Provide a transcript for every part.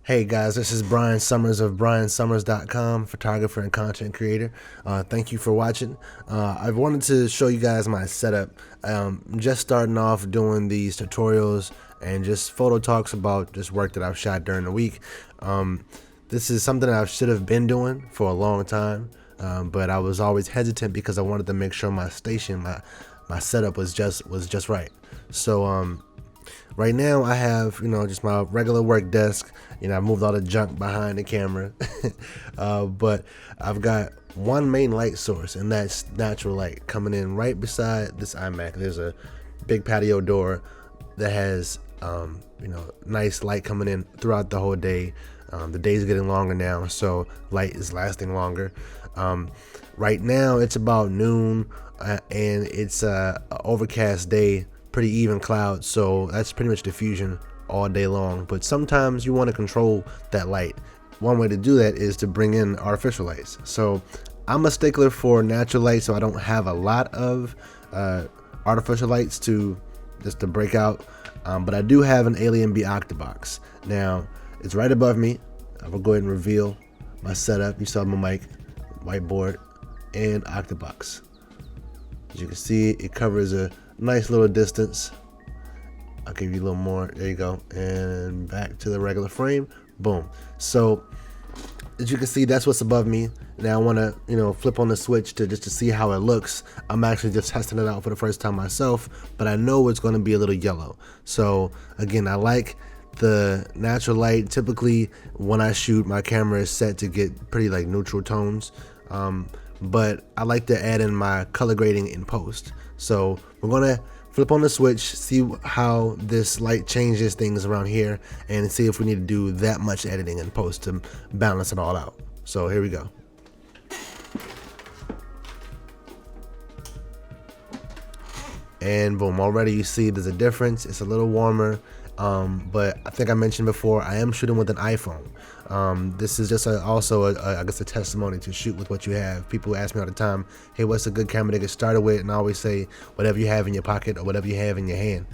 Hey guys, this is Bryon Summers of BryonSummers.com, photographer and content creator. Thank you for watching. I wanted to show you guys my setup. I'm just starting off doing these tutorials and just photo talks about just work that I've shot during the week. This is something that I should have been doing for a long time, but I was always hesitant because I wanted to make sure my station, my setup was just right. So right now I have, just my regular work desk. I moved all the junk behind the camera, but I've got one main light source, and that's natural light coming in right beside this iMac. There's a big patio door that has, nice light coming in throughout the whole day. The day's getting longer now, so light is lasting longer. Right now it's about noon, and it's a overcast day, pretty even clouds, so that's pretty much diffusion all day long. But sometimes you want to control that light. One way to do that is to bring in artificial lights. So I'm a stickler for natural light, so I don't have a lot of artificial lights to break out, but I do have an Alien B Octabox. Now it's right above me. I will go ahead and reveal my setup. You saw my mic, whiteboard, and Octabox. As you can see, it covers a nice little distance. I'll give you a little more. There you go. And back to the regular frame. Boom. So as you can see, that's what's above me. Now I want to, flip on the switch to see how it looks. I'm actually just testing it out for the first time myself, but I know it's going to be a little yellow. So again, I like the natural light. Typically when I shoot, my camera is set to get pretty like neutral tones. But I like to add in my color grading in post. So we're going to flip on the switch, see how this light changes things around here, and see if we need to do that much editing in post to balance it all out. So here we go. And boom, already you see there's a difference. It's a little warmer, but I think I mentioned before, I am shooting with an iPhone. This is just also I guess a testimony to shoot with what you have. People ask me all the time, hey, what's a good camera to get started with? And I always say whatever you have in your pocket or whatever you have in your hand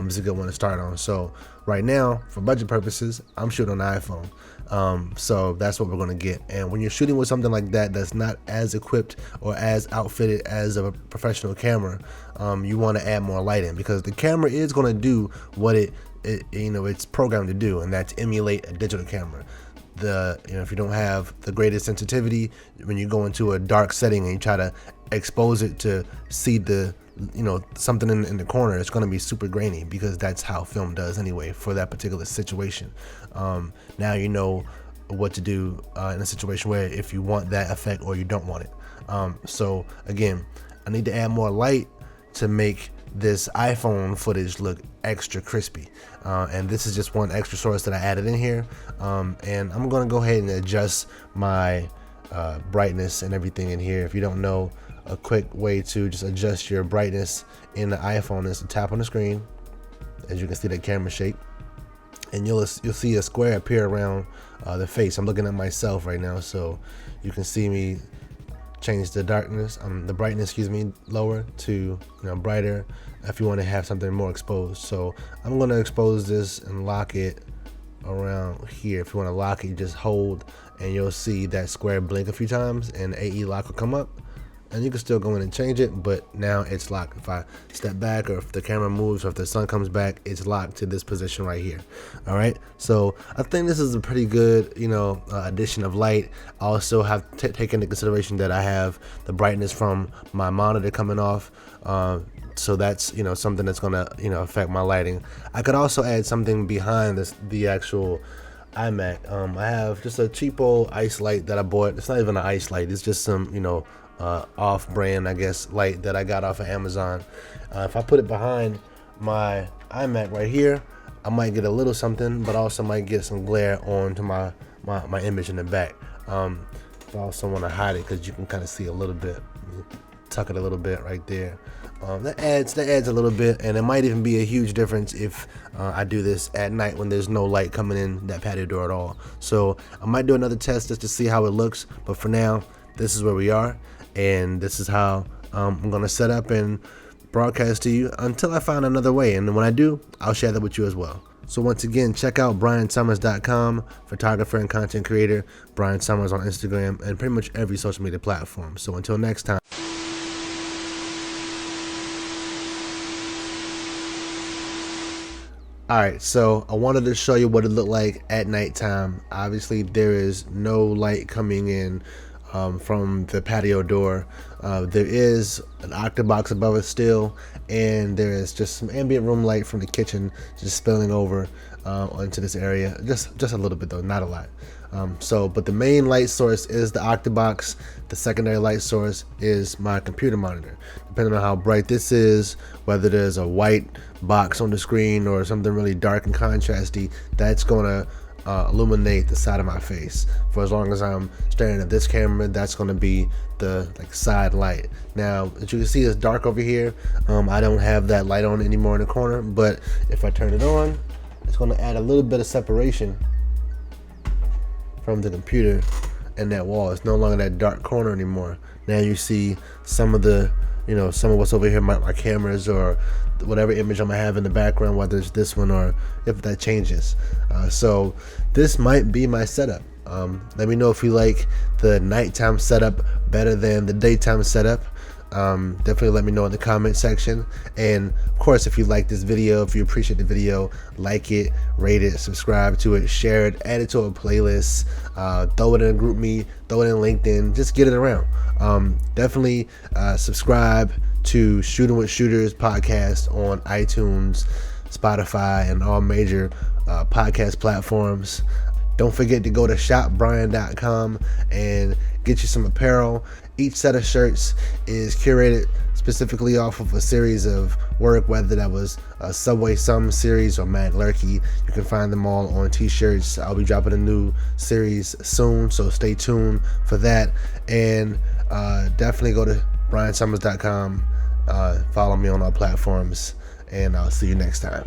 is a good one to start on. So right now, for budget purposes, I'm shooting on an iPhone. So that's what we're going to get. And when you're shooting with something like that that's not as equipped or as outfitted as a professional camera, you want to add more light in, because the camera is going to do what it's programmed to do, and that's emulate a digital camera. If you don't have the greatest sensitivity, when you go into a dark setting and you try to expose it to see the something in the corner, it's going to be super grainy, because that's how film does anyway for that particular situation. Now you know what to do in a situation where if you want that effect or you don't want it. So again, I need to add more light to make this iPhone footage look extra crispy, and this is just one extra source that I added in here, and I'm gonna go ahead and adjust my brightness and everything in here. If you don't know, a quick way to just adjust your brightness in the iPhone is to tap on the screen. As you can see, the camera shape, and you'll see a square appear around the face. I'm looking at myself right now, so you can see me change the brightness, lower to brighter if you want to have something more exposed. So I'm going to expose this and lock it around here. If you want to lock it, you just hold, and you'll see that square blink a few times, and AE lock will come up, and you can still go in and change it, but now it's locked. If I step back, or if the camera moves, or if the sun comes back, it's locked to this position right here. All right, so I think this is a pretty good addition of light. I also have taken into consideration that I have the brightness from my monitor coming off, so that's something that's gonna affect my lighting. I could also add something behind the actual iMac. I have just a cheap old ice light that I bought. It's not even an ice light, it's just some off-brand, I guess, light that I got off of Amazon. If I put it behind my iMac right here, I might get a little something, but also might get some glare onto my image in the back. I also want to hide it, because you can kind of see a little bit, tuck it a little bit right there. That adds a little bit, and it might even be a huge difference if I do this at night when there's no light coming in that patio door at all. So I might do another test just to see how it looks, but for now, this is where we are, and this is how I'm gonna set up and broadcast to you until I find another way. And when I do, I'll share that with you as well. So once again, check out BryonSummers.com, photographer and content creator. Bryon Summers on Instagram and pretty much every social media platform. So until next time. Alright, so I wanted to show you what it looked like at nighttime. Obviously, there is no light coming in from the patio door. There is an octabox above it still, and there is just some ambient room light from the kitchen just spilling over onto this area. Just a little bit though, not a lot. But the main light source is the octabox. The secondary light source is my computer monitor. Depending on how bright this is, whether there's a white box on the screen or something really dark and contrasty, that's gonna illuminate the side of my face. For as long as I'm staring at this camera, that's going to be the side light. Now, as you can see, it's dark over here. I don't have that light on anymore in the corner, but if I turn it on, it's going to add a little bit of separation from the computer and that wall. It's no longer that dark corner anymore. Now you see some of the, some of what's over here, my cameras or whatever image I'm gonna have in the background, whether it's this one or if that changes. So this might be my setup. Let me know if you like the nighttime setup better than the daytime setup. Definitely let me know in the comment section. And of course, if you like this video, if you appreciate the video, like it, rate it, subscribe to it, share it, add it to a playlist, throw it in a group me, throw it in LinkedIn, just get it around. Definitely subscribe to Shooting with Shooters podcast on iTunes, Spotify, and all major podcast platforms. Don't forget to go to shopbryon.com and get you some apparel. Each set of shirts is curated specifically off of a series of work, whether that was a Subway Sum series or Mad Lurky. You can find them all on t-shirts. I'll be dropping a new series soon, so stay tuned for that. And definitely go to BryonSummers.com. Follow me on all platforms, and I'll see you next time.